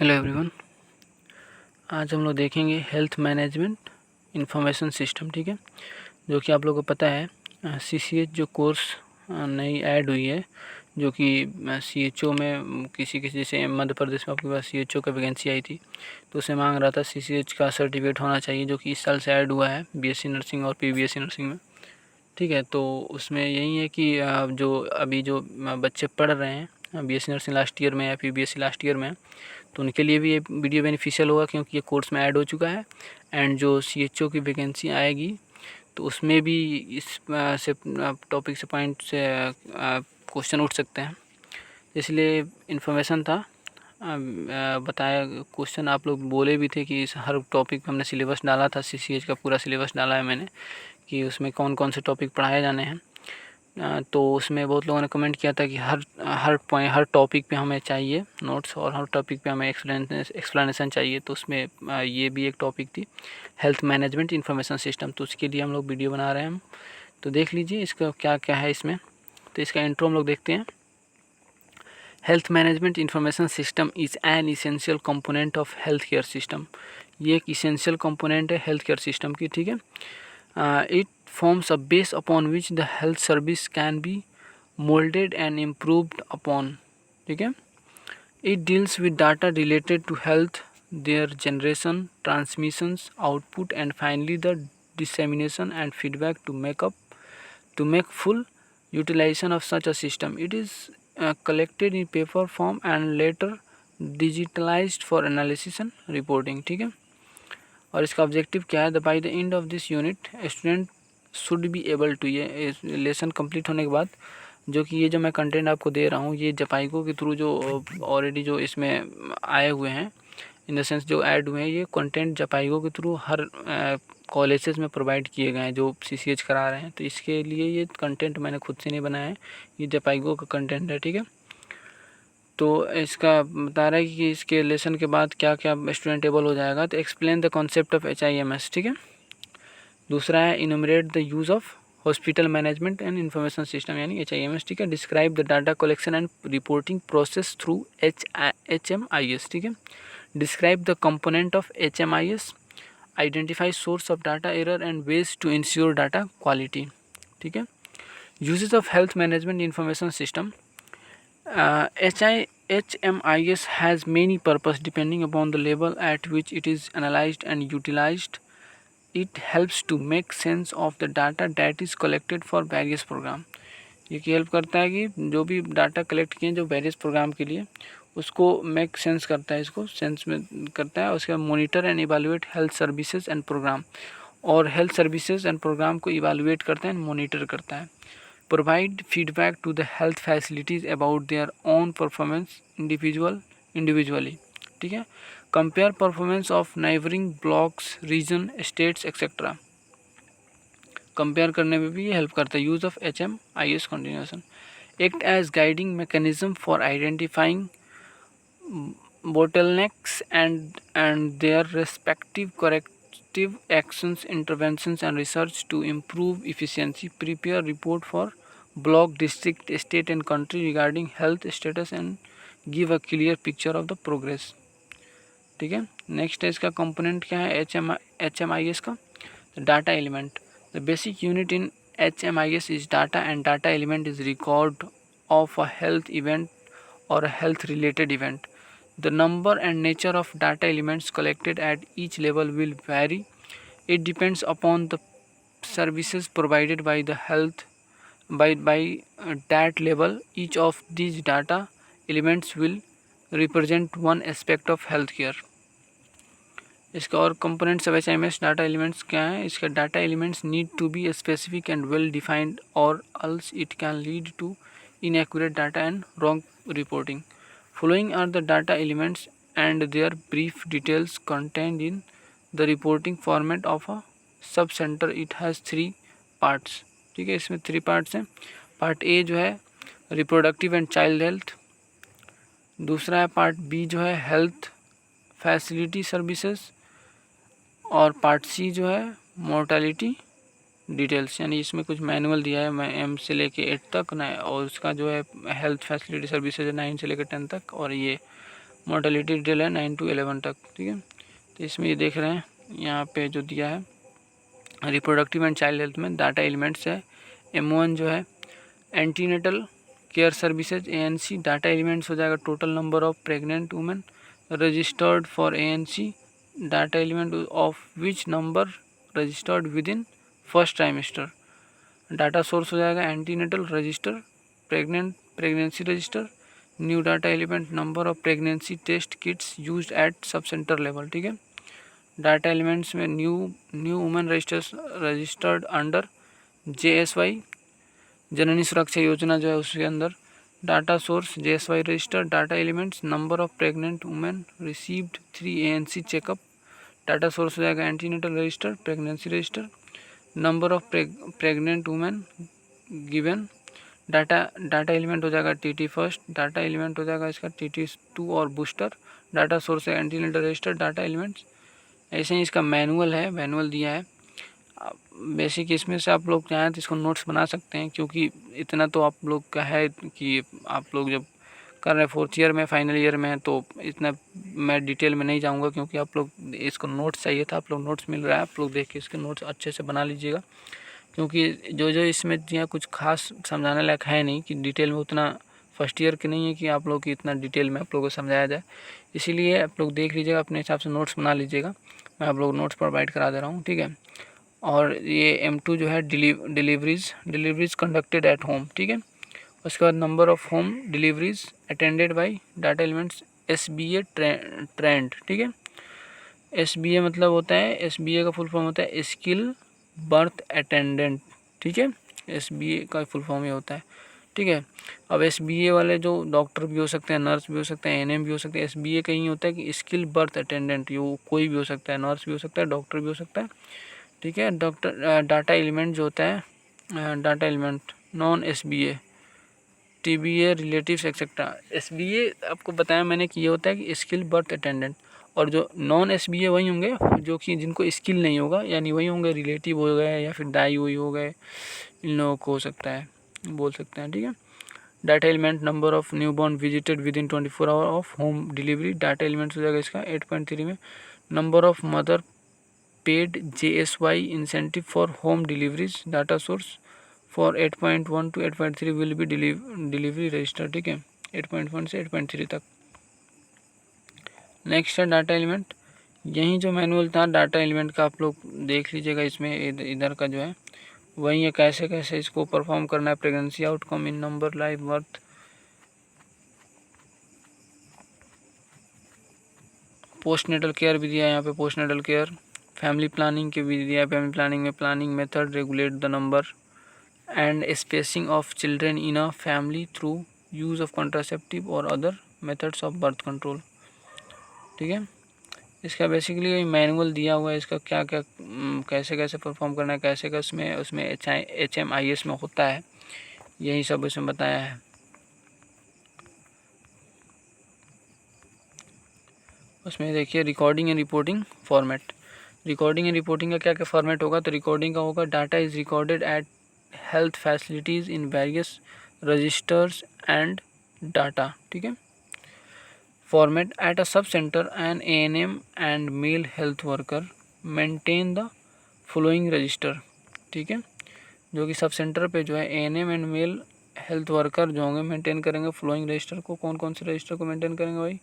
Hello everyone. आज हम लोग देखेंगे हेल्थ मैनेजमेंट इंफॉर्मेशन सिस्टम। ठीक है, जो कि आप लोगों को पता है सीसीएच जो कोर्स नई ऐड हुई है, जो कि सीएचओ में किसी जैसे मध्य प्रदेश में आपके पास सीएचओ का वैकेंसी आई थी, तो उसे मांग रहा था सीसीएच का सर्टिफिकेट होना चाहिए, जो कि इस साल से ऐड हुआ है बीएससी नर्सिंग और पीबीएससी नर्सिंग में। ठीक है, तो उसमें यही है कि जो अभी जो बच्चे पढ़ रहे हैं बीएससी नर्सिंग लास्ट ईयर में या पीबीएससी लास्ट ईयर में, तो उनके लिए भी ये वीडियो बेनिफिशियल होगा, क्योंकि ये कोर्स में ऐड हो चुका है। एंड जो सीएचओ की वैकेंसी आएगी तो उसमें भी इस से टॉपिक से पॉइंट से क्वेश्चन उठ सकते हैं, इसलिए इन्फॉर्मेशन था। बताया क्वेश्चन आप लोग बोले भी थे कि इस हर टॉपिक पे हमने सिलेबस डाला था, सीसीएच का पूरा सिलेबस डाला है मैंने, कि उसमें कौन कौन से टॉपिक पढ़ाए जाने हैं। तो उसमें बहुत लोगों ने कमेंट किया था कि हर पॉइंट हर टॉपिक पे हमें चाहिए नोट्स, और हर टॉपिक पे हमें एक्सप्लेनेशन चाहिए। तो उसमें ये भी एक टॉपिक थी, हेल्थ मैनेजमेंट इंफॉर्मेशन सिस्टम। तो उसके लिए हम लोग वीडियो बना रहे हैं हम, तो देख लीजिए इसका क्या क्या है इसमें। तो इसका इंट्रो हम लोग देखते हैं। Health management information system is an essential component of health care system. ये एक इसेंशियल कंपोनेंट है हेल्थ केयर सिस्टम की। ठीक है, it forms a base upon which the health service can be molded and improved upon. ठीक है, it deals with data related to health, their generation, transmissions, output, and finally the dissemination and feedback to make full utilization of such a system. It is collected in paper form and later digitalized for analysis and reporting. ठीक है, और इसका objective क्या है? By the end of this unit student should be able to, ये lesson complete होने के बाद जो कि ये जो मैं कंटेंट आपको दे रहा हूँ, ये जपाइको के थ्रू जो ऑलरेडी जो इसमें आए हुए हैं, इन द सेंस जो ऐड हुए हैं, ये कंटेंट जपाइको के थ्रू हर कॉलेजेस में प्रोवाइड किए गए हैं जो सीसीएच करा रहे हैं। तो इसके लिए ये कंटेंट मैंने खुद से नहीं बनाया है, ये जपाइको का कंटेंट है। ठीक है, तो इसका बता रहा है कि इसके लेसन के बाद क्या क्या स्टूडेंट एबल हो जाएगा। तो explain the concept of HIMS। ठीक है, दूसरा है enumerate the use of hospital management and information system यानी HIMS। ठीक है, describe the data collection and reporting process through HMIS। ठीक है, describe the component of HMIS, identify source of data error and ways to ensure data quality. ठीक है, uses of health management information system. HMIS has many purpose depending upon the level at which it is analyzed and utilized. It helps to make sense of the data that is collected for various program. ये help करता है कि जो भी data collect किए जो various programme के लिए, उसको मेक सेंस करता है, इसको सेंस में करता है। उसके बाद monitor and evaluate health services and program, और हेल्थ सर्विसेज एंड प्रोग्राम को इवेलुएट करता है, मॉनिटर करता है। Provide feedback to the health facilities about their own performance individually. ठीक है, compare performance of neighboring blocks, region, states etc. Compare करने में भी ये हेल्प करता है। Use of HMIS continuation act as guiding mechanism for identifying bottlenecks and their respective corrective actions, interventions and research to improve efficiency. Prepare report for block, district, state and country regarding health status and give a clear picture of the progress. ठीक है, next है इसका component क्या है HMIS का। Data element, the basic unit in HMIS is data and data element is record of a health event or a health related event. The number and nature of data elements collected at each level will vary. It depends upon the services provided by the health by that level. Each of these data elements will represent one aspect of healthcare. इसका और components of HMIS data elements क्या है? इसका data elements need to be specific and well defined और else it can lead to inaccurate data and wrong reporting. Following are the data elements and their brief details contained in the reporting format of a sub center. It has 3 parts. ठीक है, इसमें 3 parts हैं। Part A जो है reproductive and child health, दूसरा है part B जो है हेल्थ फैसिलिटी सर्विसेज, और पार्ट सी जो है मोर्टेलिटी डिटेल्स। यानी इसमें कुछ मैनुअल दिया है, मैं M से लेके 8 तक ना, और उसका जो है हेल्थ फैसिलिटी सर्विसेज 9 से लेकर 10 तक, और ये मोर्टेलिटी डिटेल है 9 to 11 तक, ठीक है। तो इसमें ये देख रहे हैं यहाँ पे जो दिया है रिप्रोडक्टिव एंड चाइल्ड हेल्थ में डाटा एलिमेंट्स है। M1 जो है antenatal care services ANC, data elements हो जाएगा total number of pregnant women registered for ANC, data element of which number registered with in first trimester. Data source हो जाएगा antenatal register, pregnancy register, new data element number of pregnancy test kits used at sub centre level, ठीक है। Data elements में new women registered under JSY जननी सुरक्षा योजना जो है उसके अंदर। Data source JSY register, data elements number of pregnant women received 3 ANC checkup. Data source हो जाएगा antenatal register, pregnancy register, number of pregnant women given. Data element हो जाएगा TT first, data element हो जाएगा इसका TT2 और booster. Data source है antenatal register, data elements. ऐसे ही इसका मैनुअल है, मैनुअल दिया है बेसिक। इसमें से आप लोग चाहें तो इसको नोट्स बना सकते हैं, क्योंकि इतना तो आप लोग का है कि आप लोग जब कर रहे हैं 4th ईयर में, फाइनल ईयर में है, तो इतना मैं डिटेल में नहीं जाऊंगा, क्योंकि आप लोग इसको नोट्स चाहिए था, आप लोग नोट्स मिल रहा है, आप लोग देख के इसके नोट्स अच्छे से बना लीजिएगा, क्योंकि जो इसमें दिया कुछ खास समझाने लायक है नहीं कि डिटेल में उतना फर्स्ट ईयर के नहीं है कि आप लोग की इतना डिटेल में आप लोगों को समझाया जाए। इसीलिए आप लोग देख लीजिएगा, अपने हिसाब से नोट्स बना लीजिएगा, मैं आप लोग नोट्स प्रोवाइड करा दे रहा हूँ, ठीक है। और ये M2 जो है डिलीवरीज कंडक्टेड एट होम, ठीक है। उसके बाद number of home deliveries attended by data elements SBA trend, ठीक है। SBA मतलब होता है, SBA का फुल फॉर्म होता है स्किल बर्थ अटेंडेंट, ठीक है। SBA का फुल फॉर्म ये होता है, ठीक है। अब SBA वाले जो डॉक्टर भी हो सकते हैं, नर्स भी हो सकते हैं, NM भी हो सकते हैं। SBA का ही होता है कि स्किल बर्थ अटेंडेंट, ये कोई भी हो सकता है, नर्स भी हो सकता है, डॉक्टर भी हो सकता है, ठीक है। डाटा एलिमेंट जो होता है data element non SBA TBA relatives etcetera. SBA आपको बताया मैंने कि ये होता है कि स्किल बर्थ अटेंडेंट, और जो नॉन SBA वही होंगे जो कि जिनको स्किल नहीं होगा, यानी वही होंगे रिलेटिव हो गए या फिर दाई वही हो गए, इन लोगों को हो सकता है, बोल सकते हैं, ठीक है। Data element number of new born visited with in 24 hour of home delivery, data element हो जाएगा इसका 8.3 में। Number of mother paid JSY incentive for home deliveries, data source for 8.1 to 8.3 will be delivery register, ठीक है, 8.1 से 8.3 तक। Next है data element. यही जो मैनुअल था डाटा एलिमेंट का आप लोग देख लीजिएगा, इसमें इधर का जो है वही है, कैसे कैसे इसको परफॉर्म करना है। Pregnancy outcome in number life birth, postnatal care भी दिया है यहाँ पे, पोस्टनेटल केयर, फैमिली प्लानिंग के भी दिया है, फैमिली प्लानिंग में planning method regulate the number and spacing of children in a family through use of contraceptive और other methods of birth control, ठीक है। इसका बेसिकली मैनुअल दिया हुआ है, इसका क्या क्या कैसे कैसे परफॉर्म करना है, कैसे कैसे उसमें HMIS में होता है, यही सब इसमें बताया है। उसमें देखिए recording and reporting format, recording and reporting का क्या क्या फॉर्मेट होगा। तो रिकॉर्डिंग का होगा data is recorded at health facilities in various registers and data, ठीक है। Format at a sub centre and ANM and male health worker maintain the following register, ठीक है। जो कि सब सेंटर पे जो है ANM and male health worker जो होंगे मेंटेन करेंगे फ्लोइंग रजिस्टर को। कौन कौन से रजिस्टर को मेंटेन करेंगे भाई?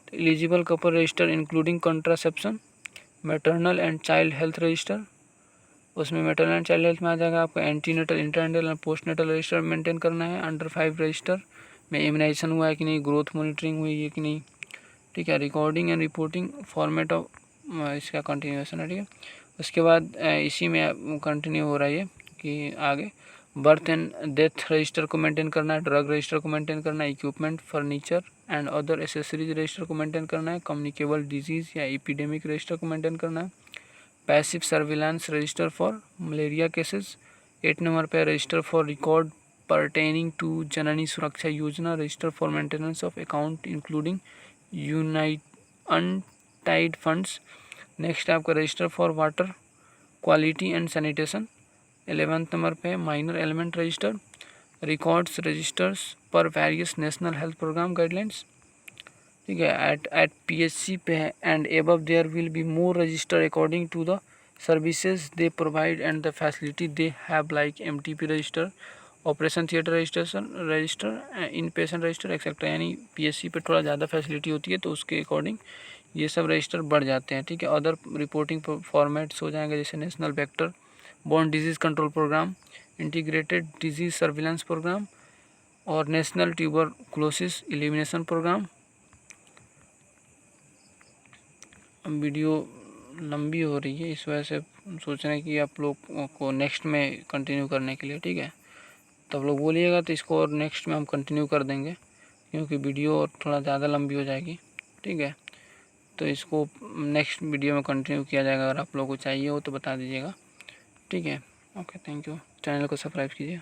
तो eligible couple register including contraception, maternal and child health register, उसमें मैटरनल एंड चाइल्ड हेल्थ में आ जाएगा आपका antenatal, intranatal and postnatal register maintain करना है। अंडर 5 रजिस्टर में इम्यूनाइजेशन हुआ है कि नहीं, ग्रोथ मॉनिटरिंग हुई है कि नहीं, ठीक है। Recording and reporting format of इसका कंटिन्यूएशन है, ठीक है। उसके बाद इसी में कंटिन्यू हो रहा है ये कि आगे बर्थ एंड डेथ रजिस्टर को मेंटेन करना है, ड्रग रजिस्टर को मेंटेन करना है, equipment furniture and other accessories register को मेंटेन करना है, कम्युनिकेबल डिजीज़ या एपिडेमिक रजिस्टर को मेंटेन करना है, passive surveillance register for malaria cases. 8 number पे register for record pertaining to Janani Suraksha Yojana, register for maintenance of account including untied funds. Next है आपका register for water quality and sanitation. 11th number पे minor element register, records registers पर various national health programme guidelines, ठीक है, at PSC पे है। And above there will be more register according to the services they provide and the facility they have like MTP register, operation theatre register, in patient register etcetera. यानी PSC पे थोड़ा ज़्यादा facility होती है तो उसके अकॉर्डिंग ये सब रजिस्टर बढ़ जाते हैं। ठीक है, अदर रिपोर्टिंग फॉर्मेट्स हो जाएंगे जैसे national vector borne disease control programme, integrated disease surveillance programme और national tuberculosis elimination programme. Video लंबी हो रही है, इस वजह से सोच रहे हैं कि आप लोग को नेक्स्ट में कंटिन्यू करने के लिए। ठीक है, तो आप लोग बोलिएगा तो इसको और नेक्स्ट में हम कंटिन्यू कर देंगे, क्योंकि वीडियो थोड़ा ज़्यादा लंबी हो जाएगी। ठीक है, तो इसको नेक्स्ट वीडियो में कंटिन्यू किया जाएगा। अगर आप लोगों को चाहिए हो तो बता दीजिएगा। ठीक है, ओके, थैंक यू। चैनल को सब्सक्राइब कीजिए।